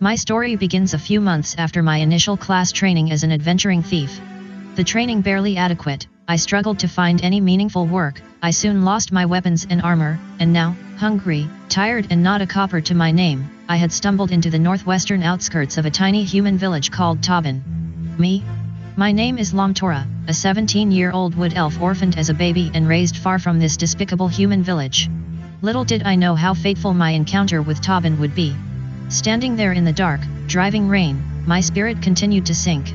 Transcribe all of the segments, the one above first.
My story begins a few months after my initial class training as an adventuring thief. The training barely adequate, I struggled to find any meaningful work, I soon lost my weapons and armor, and now, hungry, tired and not a copper to my name, I had stumbled into the northwestern outskirts of a tiny human village called Tobin. Me? My name is Lomtora, a 17-year-old wood elf orphaned as a baby and raised far from this despicable human village. Little did I know how fateful my encounter with Tobin would be. Standing there in the dark, driving rain, my spirit continued to sink.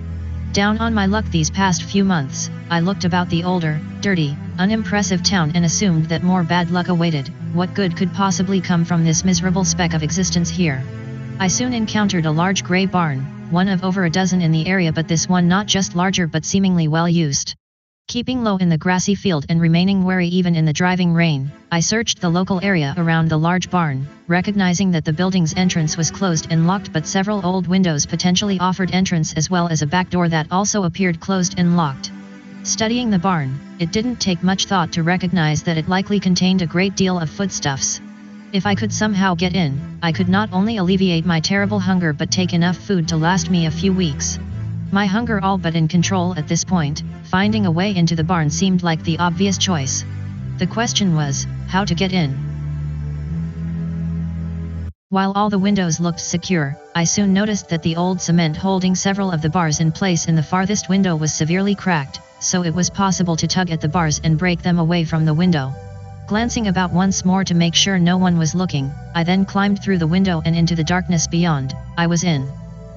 Down on my luck these past few months, I looked about the older, dirty, unimpressive town and assumed that more bad luck awaited. What good could possibly come from this miserable speck of existence here? I soon encountered a large grey barn, one of over a dozen in the area, but this one not just larger but seemingly well used. Keeping low in the grassy field and remaining wary even in the driving rain, I searched the local area around the large barn, recognizing that the building's entrance was closed and locked, but several old windows potentially offered entrance as well as a back door that also appeared closed and locked. Studying the barn, it didn't take much thought to recognize that it likely contained a great deal of foodstuffs. If I could somehow get in, I could not only alleviate my terrible hunger but take enough food to last me a few weeks. My hunger all but in control at this point, finding a way into the barn seemed like the obvious choice. The question was, how to get in. While all the windows looked secure, I soon noticed that the old cement holding several of the bars in place in the farthest window was severely cracked, so it was possible to tug at the bars and break them away from the window. Glancing about once more to make sure no one was looking, I then climbed through the window and into the darkness beyond. I was in.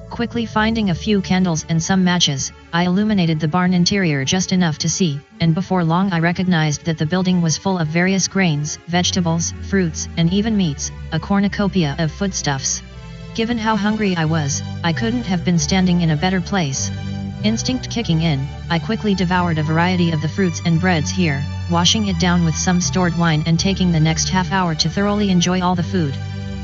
Quickly finding a few candles and some matches, I illuminated the barn interior just enough to see, and before long I recognized that the building was full of various grains, vegetables, fruits, and even meats, a cornucopia of foodstuffs. Given how hungry I was, I couldn't have been standing in a better place. Instinct kicking in, I quickly devoured a variety of the fruits and breads here, washing it down with some stored wine and taking the next half hour to thoroughly enjoy all the food.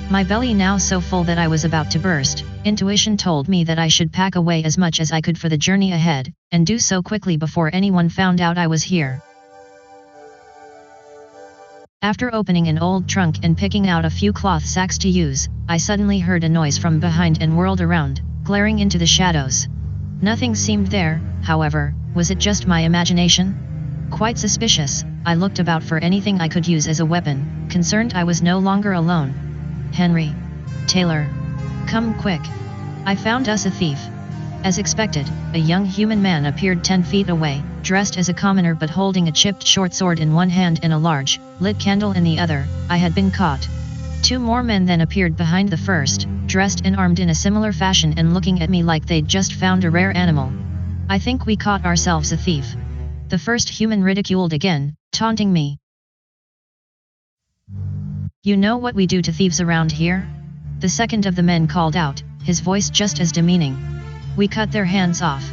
My belly now so full that I was about to burst, intuition told me that I should pack away as much as I could for the journey ahead, and do so quickly before anyone found out I was here. After opening an old trunk and picking out a few cloth sacks to use, I suddenly heard a noise from behind and whirled around, glaring into the shadows. Nothing seemed there, however. Was it just my imagination? Quite suspicious, I looked about for anything I could use as a weapon, concerned I was no longer alone. Henry. Taylor. Come quick. I found us a thief. As expected, a young human man appeared 10 feet away, dressed as a commoner but holding a chipped short sword in one hand and a large, lit candle in the other. I had been caught. 2 more men then appeared behind the first, dressed and armed in a similar fashion and looking at me like they'd just found a rare animal. I think we caught ourselves a thief. The first human ridiculed again, taunting me. You know what we do to thieves around here? The second of the men called out, his voice just as demeaning. We cut their hands off.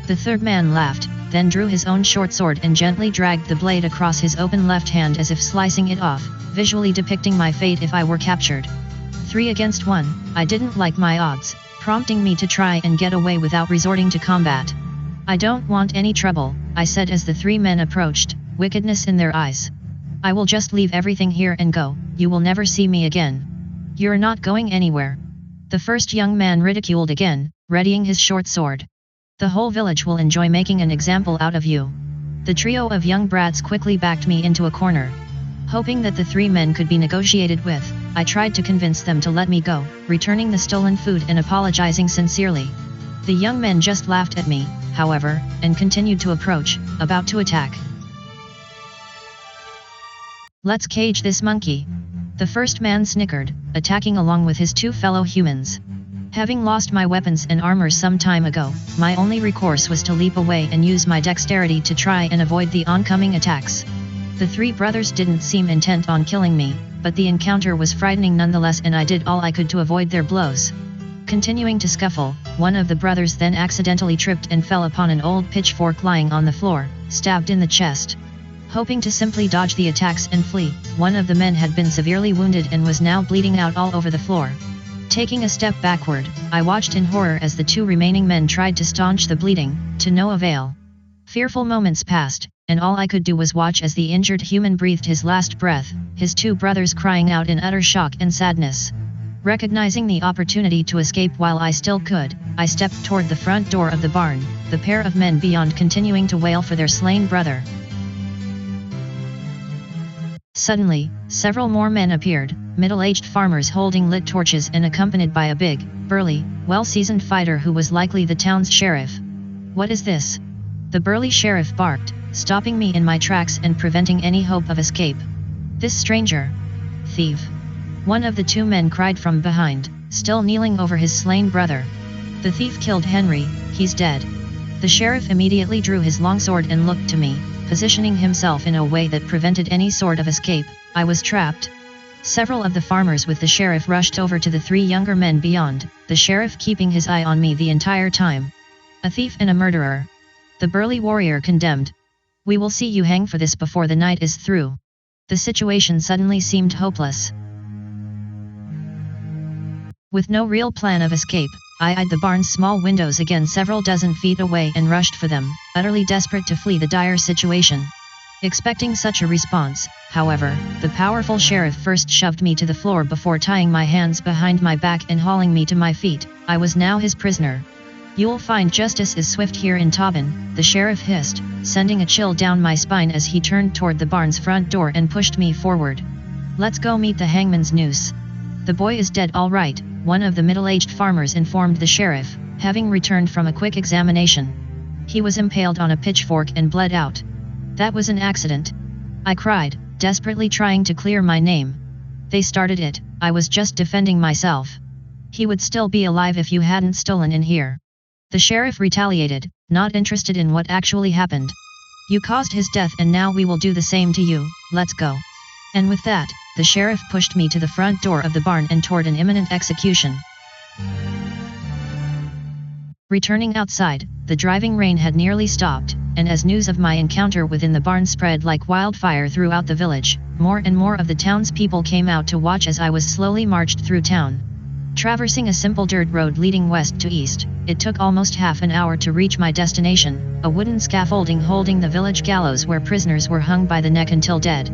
The third man laughed, then drew his own short sword and gently dragged the blade across his open left hand as if slicing it off, visually depicting my fate if I were captured. 3 against 1, I didn't like my odds, prompting me to try and get away without resorting to combat. I don't want any trouble, I said as the 3 men approached, wickedness in their eyes. I will just leave everything here and go, you will never see me again. You're not going anywhere. The first young man ridiculed again, readying his short sword. The whole village will enjoy making an example out of you. The trio of young brats quickly backed me into a corner. Hoping that the 3 men could be negotiated with, I tried to convince them to let me go, returning the stolen food and apologizing sincerely. The young men just laughed at me, however, and continued to approach, about to attack. Let's cage this monkey. The first man snickered, attacking along with his 2 fellow humans. Having lost my weapons and armor some time ago, my only recourse was to leap away and use my dexterity to try and avoid the oncoming attacks. The 3 brothers didn't seem intent on killing me, but the encounter was frightening nonetheless and I did all I could to avoid their blows. Continuing to scuffle, one of the brothers then accidentally tripped and fell upon an old pitchfork lying on the floor, stabbed in the chest. Hoping to simply dodge the attacks and flee, one of the men had been severely wounded and was now bleeding out all over the floor. Taking a step backward, I watched in horror as the 2 remaining men tried to staunch the bleeding, to no avail. Fearful moments passed, and all I could do was watch as the injured human breathed his last breath, his 2 brothers crying out in utter shock and sadness. Recognizing the opportunity to escape while I still could, I stepped toward the front door of the barn, the pair of men beyond continuing to wail for their slain brother. Suddenly, several more men appeared, middle-aged farmers holding lit torches and accompanied by a big, burly, well-seasoned fighter who was likely the town's sheriff. "What is this?" the burly sheriff barked, stopping me in my tracks and preventing any hope of escape. "This stranger." "Thief!" one of the two men cried from behind, still kneeling over his slain brother. "The thief killed Henry, he's dead." The sheriff immediately drew his longsword and looked to me, positioning himself in a way that prevented any sort of escape. I was trapped. Several of the farmers with the sheriff rushed over to the three younger men beyond, the sheriff keeping his eye on me the entire time. "A thief and a murderer," the burly warrior condemned. "We will see you hang for this before the night is through." The situation suddenly seemed hopeless. With no real plan of escape, I eyed the barn's small windows again several dozen feet away and rushed for them, utterly desperate to flee the dire situation. Expecting such a response, however, the powerful sheriff first shoved me to the floor before tying my hands behind my back and hauling me to my feet. I was now his prisoner. "You'll find justice is swift here in Tobin," the sheriff hissed, sending a chill down my spine as he turned toward the barn's front door and pushed me forward. "Let's go meet the hangman's noose." "The boy is dead all right," one of the middle-aged farmers informed the sheriff, having returned from a quick examination. "He was impaled on a pitchfork and bled out." "That was an accident," I cried, desperately trying to clear my name. "They started it, I was just defending myself." "He would still be alive if you hadn't stolen in here," the sheriff retaliated, not interested in what actually happened. "You caused his death and now we will do the same to you, let's go." And with that, the sheriff pushed me to the front door of the barn and toward an imminent execution. Returning outside, the driving rain had nearly stopped, and as news of my encounter within the barn spread like wildfire throughout the village, more and more of the townspeople came out to watch as I was slowly marched through town. Traversing a simple dirt road leading west to east, it took almost half an hour to reach my destination, a wooden scaffolding holding the village gallows where prisoners were hung by the neck until dead.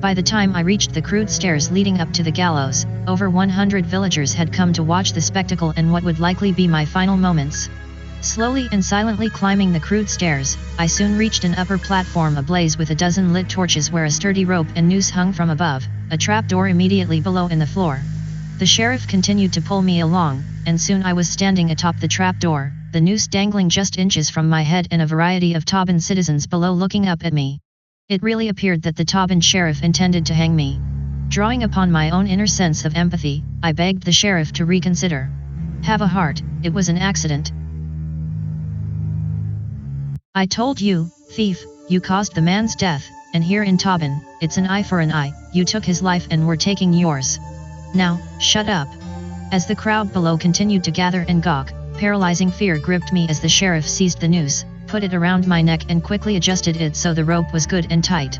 By the time I reached the crude stairs leading up to the gallows, over 100 villagers had come to watch the spectacle and what would likely be my final moments. Slowly and silently climbing the crude stairs, I soon reached an upper platform ablaze with a dozen lit torches where a sturdy rope and noose hung from above, a trap door immediately below in the floor. The sheriff continued to pull me along, and soon I was standing atop the trap door, the noose dangling just inches from my head and a variety of Tobin citizens below looking up at me. It really appeared that the Tobin sheriff intended to hang me. Drawing upon my own inner sense of empathy, I begged the sheriff to reconsider. "Have a heart, it was an accident. I told you, thief, you caused the man's death, and here in Tobin, it's an eye for an eye, you took his life and we're taking yours. Now, shut up." As the crowd below continued to gather and gawk, paralyzing fear gripped me as the sheriff seized the noose, put it around my neck and quickly adjusted it so the rope was good and tight.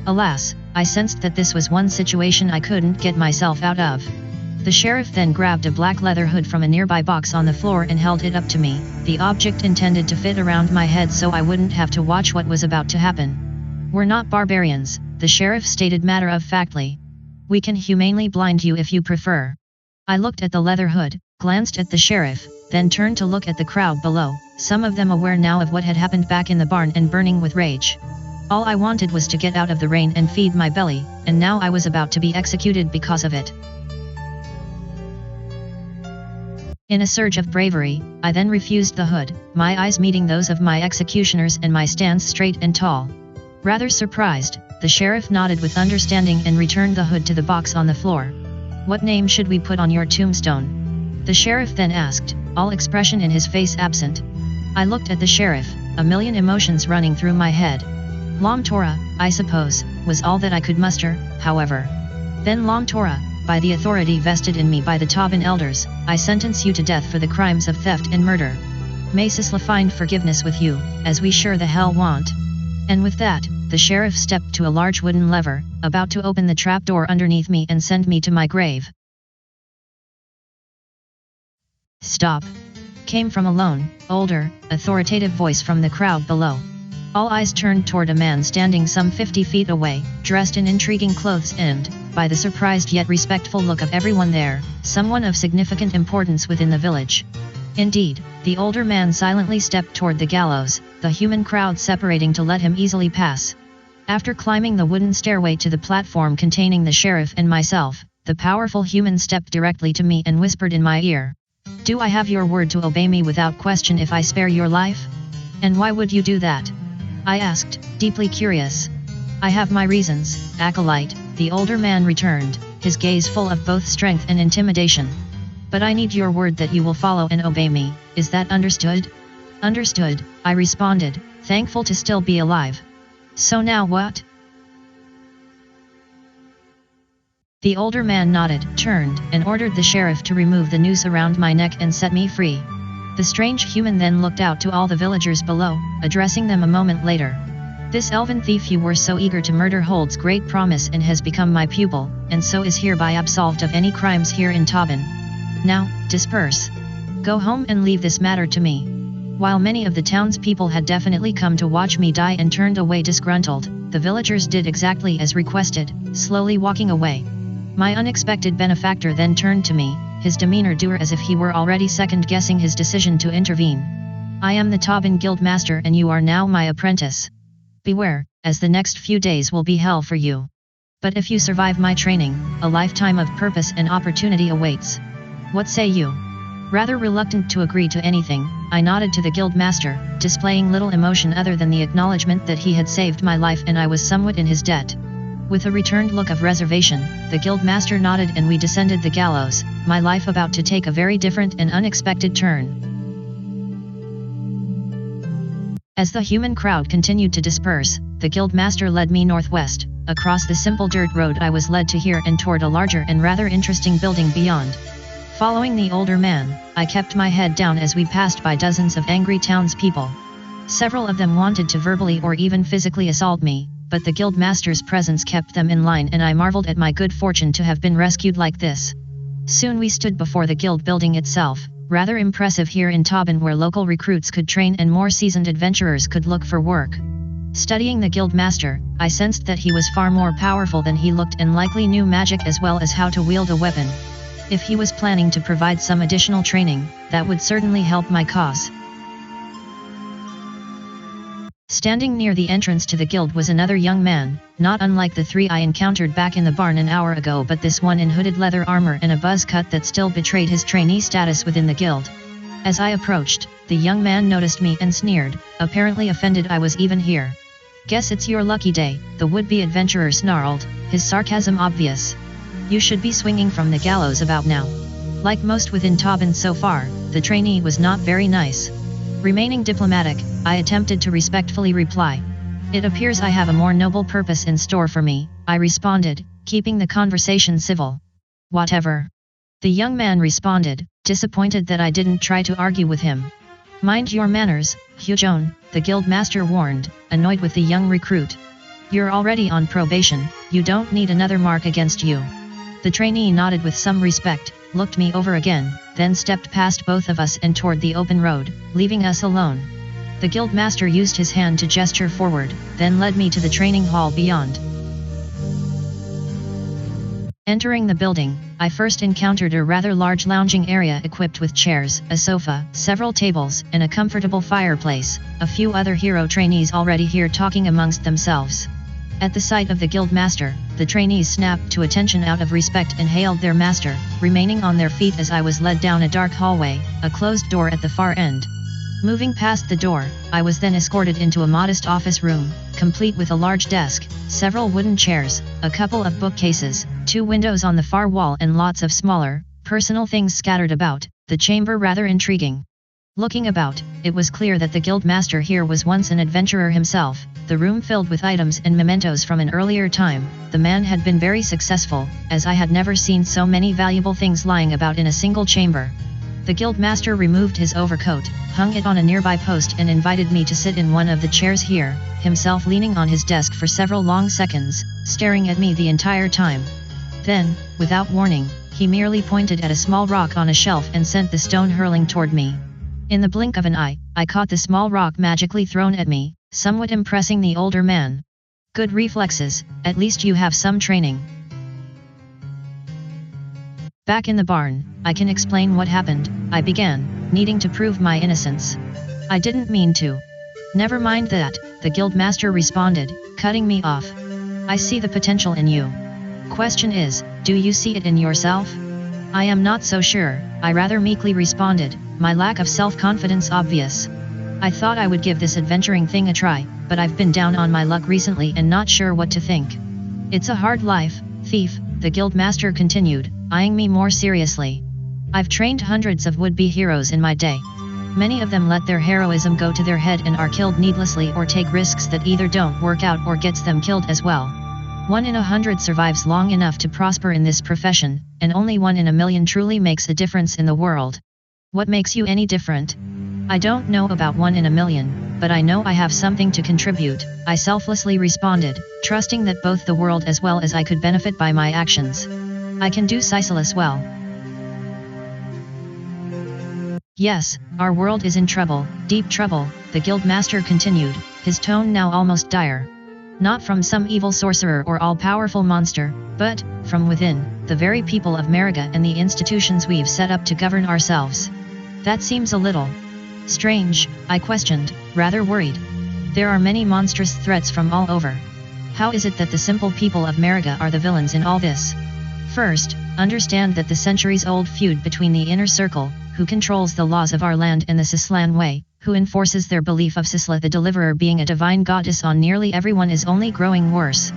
Alas, I sensed that this was one situation I couldn't get myself out of. The sheriff then grabbed a black leather hood from a nearby box on the floor and held it up to me, the object intended to fit around my head so I wouldn't have to watch what was about to happen. "We're not barbarians," the sheriff stated matter-of-factly. "We can humanely blind you if you prefer." I looked at the leather hood, glanced at the sheriff, then turned to look at the crowd below, some of them aware now of what had happened back in the barn and burning with rage. All I wanted was to get out of the rain and feed my belly, and now I was about to be executed because of it. In a surge of bravery, I then refused the hood, my eyes meeting those of my executioners and my stance straight and tall. Rather surprised, the sheriff nodded with understanding and returned the hood to the box on the floor. "What name should we put on your tombstone?" the sheriff then asked, all expression in his face absent. I looked at the sheriff, a million emotions running through my head. "Long Torah, I suppose," was all that I could muster, however. "Then Long Torah, by the authority vested in me by the Tobin elders, I sentence you to death for the crimes of theft and murder. May Sisla find forgiveness with you, as we sure the hell want." And with that, the sheriff stepped to a large wooden lever, about to open the trapdoor underneath me and send me to my grave. "Stop!" came from a lone, older, authoritative voice from the crowd below. All eyes turned toward a man standing some 50 feet away, dressed in intriguing clothes and, by the surprised yet respectful look of everyone there, someone of significant importance within the village. Indeed, the older man silently stepped toward the gallows, the human crowd separating to let him easily pass. After climbing the wooden stairway to the platform containing the sheriff and myself, the powerful human stepped directly to me and whispered in my ear. "Do I have your word to obey me without question if I spare your life? And why would you do that?" I asked, deeply curious. "I have my reasons, acolyte," the older man returned, his gaze full of both strength and intimidation. "But I need your word that you will follow and obey me, is that understood?" "Understood," I responded, thankful to still be alive. "So now what?" The older man nodded, turned, and ordered the sheriff to remove the noose around my neck and set me free. The strange human then looked out to all the villagers below, addressing them a moment later. "This elven thief you were so eager to murder holds great promise and has become my pupil, and so is hereby absolved of any crimes here in Tobin. Now, disperse. Go home and leave this matter to me." While many of the townspeople had definitely come to watch me die and turned away disgruntled, the villagers did exactly as requested, slowly walking away. My unexpected benefactor then turned to me, his demeanor dour as if he were already second-guessing his decision to intervene. "I am the Tobin Guild Master and you are now my apprentice. Beware, as the next few days will be hell for you. But if you survive my training, a lifetime of purpose and opportunity awaits. What say you?" Rather reluctant to agree to anything, I nodded to the guild master, displaying little emotion other than the acknowledgement that he had saved my life and I was somewhat in his debt. With a returned look of reservation, the guild master nodded and we descended the gallows, my life about to take a very different and unexpected turn. As the human crowd continued to disperse, the guild master led me northwest. Across the simple dirt road I was led to here and toward a larger and rather interesting building beyond. Following the older man, I kept my head down as we passed by dozens of angry townspeople. Several of them wanted to verbally or even physically assault me, but the guild master's presence kept them in line and I marveled at my good fortune to have been rescued like this. Soon we stood before the guild building itself, rather impressive here in Tobin where local recruits could train and more seasoned adventurers could look for work. Studying the guild master, I sensed that he was far more powerful than he looked and likely knew magic as well as how to wield a weapon. If he was planning to provide some additional training, that would certainly help my cause. Standing near the entrance to the guild was another young man, not unlike the three I encountered back in the barn an hour ago, but this one in hooded leather armor and a buzz cut that still betrayed his trainee status within the guild. As I approached, the young man noticed me and sneered, apparently offended I was even here. "Guess it's your lucky day," the would-be adventurer snarled, his sarcasm obvious. "You should be swinging from the gallows about now." Like most within Tobin so far, the trainee was not very nice. Remaining diplomatic, I attempted to respectfully reply. "It appears I have a more noble purpose in store for me," I responded, keeping the conversation civil. "Whatever." The young man responded, disappointed that I didn't try to argue with him. "Mind your manners, Huelsman," the guild master warned, annoyed with the young recruit. "You're already on probation, you don't need another mark against you." The trainee nodded with some respect, looked me over again, then stepped past both of us and toward the open road, leaving us alone. The guild master used his hand to gesture forward, then led me to the training hall beyond. Entering the building, I first encountered a rather large lounging area equipped with chairs, a sofa, several tables, and a comfortable fireplace, a few other hero trainees already here talking amongst themselves. At the sight of the guild master, the trainees snapped to attention out of respect and hailed their master, remaining on their feet as I was led down a dark hallway, a closed door at the far end. Moving past the door, I was then escorted into a modest office room, complete with a large desk, several wooden chairs, a couple of bookcases, 2 windows on the far wall and lots of smaller, personal things scattered about, the chamber rather intriguing. Looking about, it was clear that the guild master here was once an adventurer himself, the room filled with items and mementos from an earlier time. The man had been very successful, as I had never seen so many valuable things lying about in a single chamber. The guild master removed his overcoat, hung it on a nearby post and invited me to sit in one of the chairs here, himself leaning on his desk for several long seconds, staring at me the entire time. Then, without warning, he merely pointed at a small rock on a shelf and sent the stone hurling toward me. In the blink of an eye, I caught the small rock magically thrown at me, somewhat impressing the older man. "Good reflexes, at least you have some training." Back in the barn, I can explain what happened, I began, needing to prove my innocence. I didn't mean to. Never mind that, the guildmaster responded, cutting me off. I see the potential in you. Question is, do you see it in yourself? I am not so sure, I rather meekly responded, my lack of self-confidence obvious. I thought I would give this adventuring thing a try, but I've been down on my luck recently and not sure what to think. It's a hard life, thief, the guildmaster continued, eyeing me more seriously. I've trained hundreds of would-be heroes in my day. Many of them let their heroism go to their head and are killed needlessly or take risks that either don't work out or gets them killed as well. 1 in 100 survives long enough to prosper in this profession, and only 1 in a million truly makes a difference in the world. What makes you any different? I don't know about 1 in a million, but I know I have something to contribute, I selflessly responded, trusting that both the world as well as I could benefit by my actions. I can do Sisyphus well. Yes, our world is in trouble, deep trouble, the guildmaster continued, his tone now almost dire. Not from some evil sorcerer or all-powerful monster, but, from within, the very people of Mariga and the institutions we've set up to govern ourselves. That seems a little strange, I questioned, rather worried. There are many monstrous threats from all over. How is it that the simple people of Mariga are the villains in all this? First, understand that the centuries-old feud between the inner circle, who controls the laws of our land, and the Sislan way, who enforces their belief of Sisla the Deliverer being a divine goddess on nearly everyone, is only growing worse.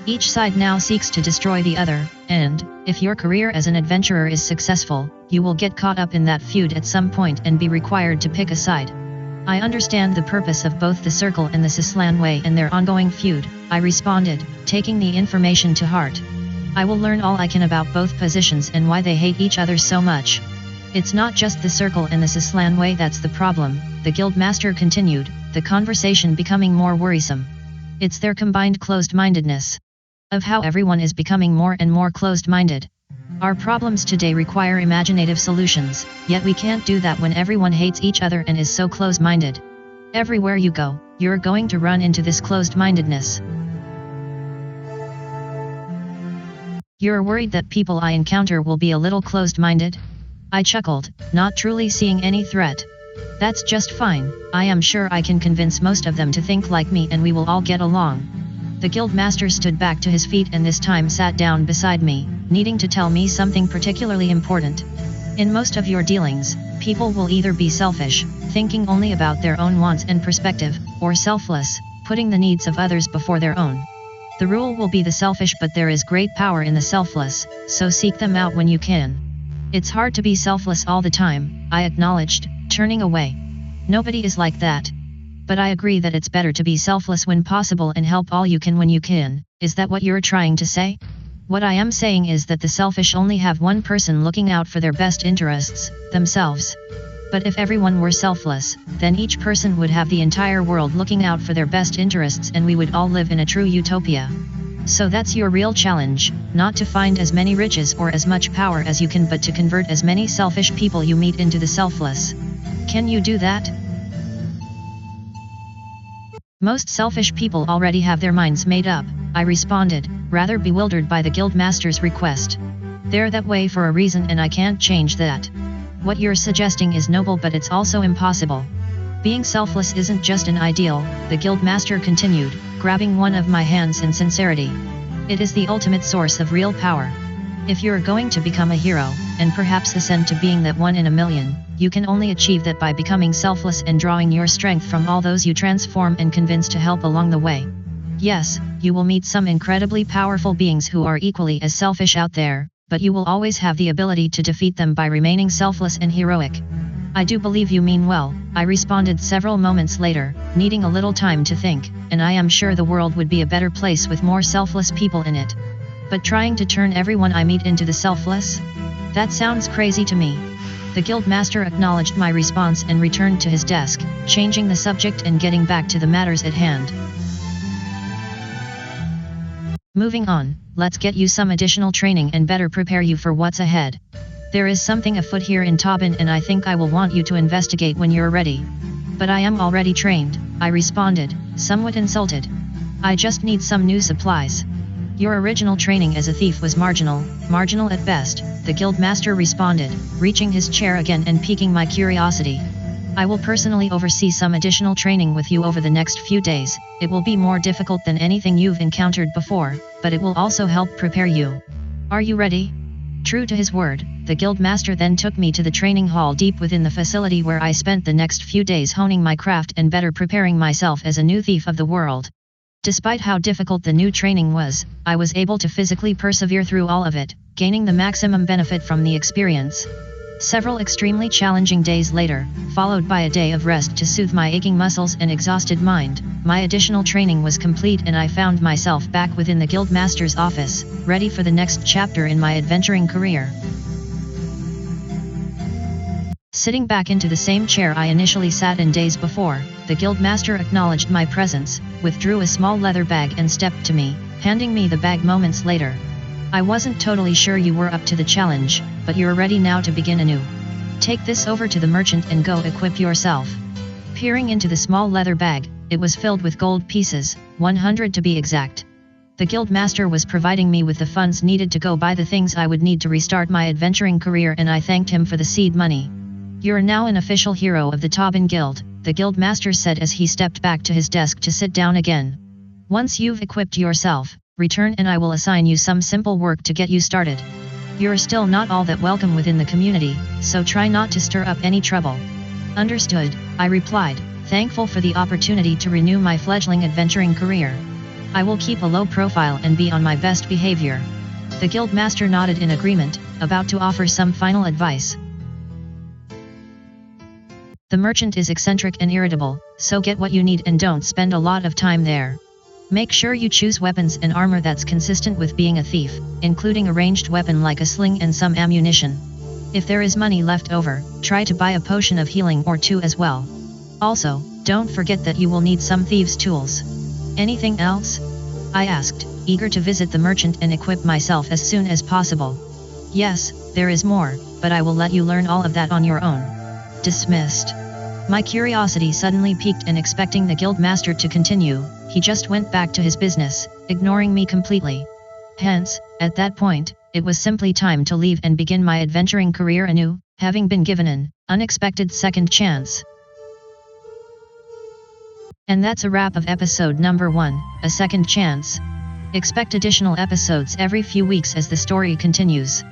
Each side now seeks to destroy the other, and, if your career as an adventurer is successful, you will get caught up in that feud at some point and be required to pick a side. I understand the purpose of both the Circle and the Sislan way and their ongoing feud, I responded, taking the information to heart. I will learn all I can about both positions and why they hate each other so much. It's not just the Circle and the Sislan way that's the problem, the guildmaster continued, the conversation becoming more worrisome. It's their combined closed-mindedness. Of how everyone is becoming more and more closed-minded. Our problems today require imaginative solutions, yet we can't do that when everyone hates each other and is so closed-minded. Everywhere you go, you're going to run into this closed-mindedness. You're worried that people I encounter will be a little closed-minded? I chuckled, not truly seeing any threat. That's just fine, I am sure I can convince most of them to think like me and we will all get along. The guildmaster stood back to his feet and this time sat down beside me, needing to tell me something particularly important. In most of your dealings, people will either be selfish, thinking only about their own wants and perspective, or selfless, putting the needs of others before their own. The rule will be the selfish, but there is great power in the selfless, so seek them out when you can. It's hard to be selfless all the time, I acknowledged, turning away. Nobody is like that. But I agree that it's better to be selfless when possible and help all you can when you can. Is that what you're trying to say? What I am saying is that the selfish only have one person looking out for their best interests, themselves. But if everyone were selfless, then each person would have the entire world looking out for their best interests and we would all live in a true utopia. So that's your real challenge, not to find as many riches or as much power as you can, but to convert as many selfish people you meet into the selfless. Can you do that? Most selfish people already have their minds made up, I responded, rather bewildered by the guildmaster's request. They're that way for a reason and I can't change that. What you're suggesting is noble, but it's also impossible. Being selfless isn't just an ideal, the guildmaster continued, grabbing one of my hands in sincerity. It is the ultimate source of real power. If you're going to become a hero, and perhaps ascend to being that 1 in a million, you can only achieve that by becoming selfless and drawing your strength from all those you transform and convince to help along the way. Yes, you will meet some incredibly powerful beings who are equally as selfish out there, but you will always have the ability to defeat them by remaining selfless and heroic. I do believe you mean well, I responded several moments later, needing a little time to think, and I am sure the world would be a better place with more selfless people in it. But trying to turn everyone I meet into the selfless? That sounds crazy to me. The guildmaster acknowledged my response and returned to his desk, changing the subject and getting back to the matters at hand. Moving on, let's get you some additional training and better prepare you for what's ahead. There is something afoot here in Tobin and I think I will want you to investigate when you're ready. But I am already trained, I responded, somewhat insulted. I just need some new supplies. Your original training as a thief was marginal at best, the guildmaster responded, reaching his chair again and piquing my curiosity. I will personally oversee some additional training with you over the next few days. It will be more difficult than anything you've encountered before, but it will also help prepare you. Are you ready? True to his word, the guildmaster then took me to the training hall deep within the facility where I spent the next few days honing my craft and better preparing myself as a new thief of the world. Despite how difficult the new training was, I was able to physically persevere through all of it, gaining the maximum benefit from the experience. Several extremely challenging days later, followed by a day of rest to soothe my aching muscles and exhausted mind, my additional training was complete and I found myself back within the guildmaster's office, ready for the next chapter in my adventuring career. Sitting back into the same chair I initially sat in days before, the guildmaster acknowledged my presence, withdrew a small leather bag and stepped to me, handing me the bag moments later. I wasn't totally sure you were up to the challenge, but you're ready now to begin anew. Take this over to the merchant and go equip yourself. Peering into the small leather bag, it was filled with gold pieces, 100 to be exact. The guildmaster was providing me with the funds needed to go buy the things I would need to restart my adventuring career, and I thanked him for the seed money. You're now an official hero of the Tobin Guild, the guildmaster said as he stepped back to his desk to sit down again. Once you've equipped yourself, return and I will assign you some simple work to get you started. You're still not all that welcome within the community, so try not to stir up any trouble. Understood, I replied, thankful for the opportunity to renew my fledgling adventuring career. I will keep a low profile and be on my best behavior. The guildmaster nodded in agreement, about to offer some final advice. The merchant is eccentric and irritable, so get what you need and don't spend a lot of time there. Make sure you choose weapons and armor that's consistent with being a thief, including a ranged weapon like a sling and some ammunition. If there is money left over, try to buy a potion of healing or two as well. Also, don't forget that you will need some thieves' tools. Anything else? I asked, eager to visit the merchant and equip myself as soon as possible. Yes, there is more, but I will let you learn all of that on your own. Dismissed. My curiosity suddenly piqued, and expecting the guildmaster to continue, he just went back to his business, ignoring me completely. Hence, at that point, it was simply time to leave and begin my adventuring career anew, having been given an unexpected second chance. And that's a wrap of episode number 1, A Second Chance. Expect additional episodes every few weeks as the story continues.